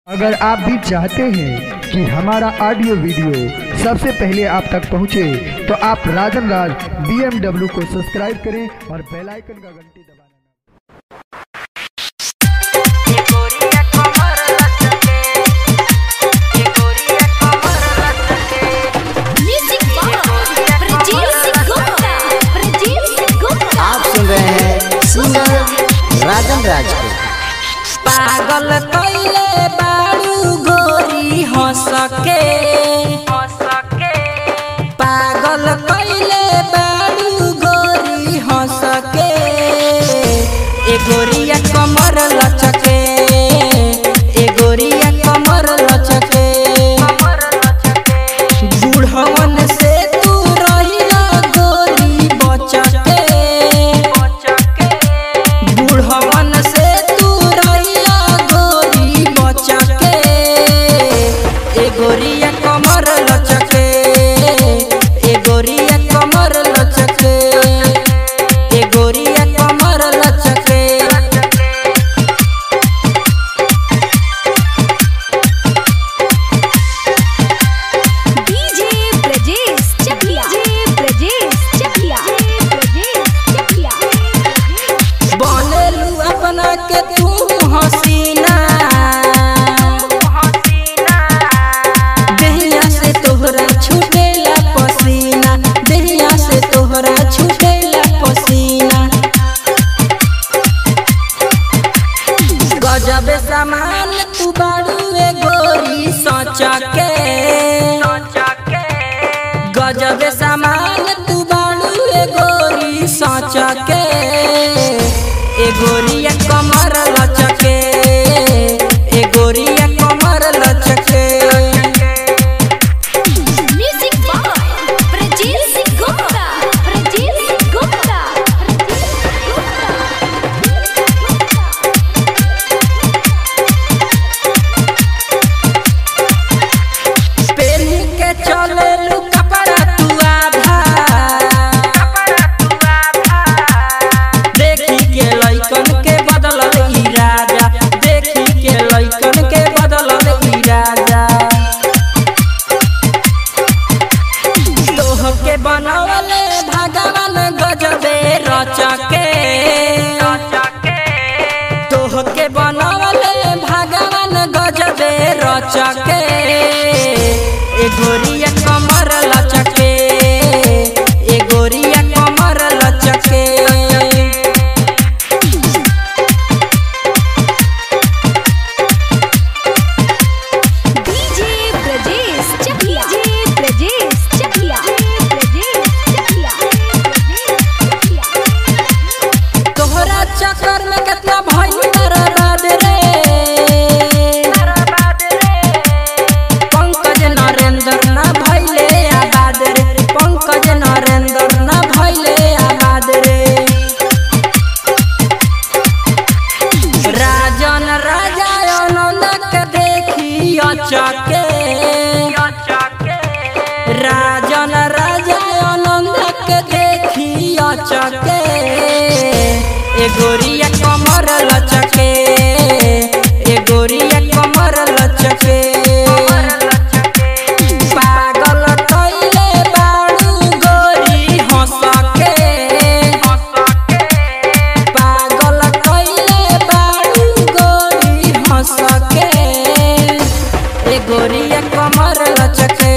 अगर आप भी चाहते हैं कि हमारा ऑडियो वीडियो सबसे पहले आप तक पहुंचे, तो आप राजन राज BMW को सब्सक्राइब करें और बेल आइकन का घंटी दबाना। आप सुन रहे हैं सिंगर राजन राज को। पागल कइले बारू गोरी हंस के, पागल कइले बारू गोरी हंस के, ए गोरिया कमर लचके, ए गोरिया कमर लचके, बूढ़वन से तू रहिला गोरी बचके, बूढ़वन से तू रहिला गोरी बचके, ए गोरिया कमर लचके, ए गोरिया कमर लचके, ए गोरिया कमर लचके। बनेलू अपना के तू हसीना, देहिया से तोहरा छूटेला पसीना, देहिया से तोहरा छूटेला पसीना। गजब सामान तू बाड़ूए गोरी सोचा के, गजब सामान तू बाड़ूए गोरी सोचा के, ए गोरिया कमर लचके, ए गोरिया कमर लचके। पेनी के चलेलू कपड़ा तू आधा, देखी के लइकन के बदलल इरादा, देखी के लइकन के बदलल इरादा। लोह के बनावले भगवान गजबे रचके, तोह के बनावले भगवान गजबे रचके, ए गोरिया कमर लचके, ए गोरिया कमर लचके। तोहरा चक्कर में कितना भइल बर्बाद रे, पंकज नरेंद्र ना भइले आबाद रे, पंकज नरेंद्र ना भइले आबाद रे। राजन राजा आनंद के देखी अचके, राजन राजा आनंद के देखी अचके, ए गोरिया कमर लचके, ए गोरिया कमर लचके। पागल कइले बारू गोरी हंस के, पागल कइले बारू गोरी हंस के, ए गोरिया कमर लचके।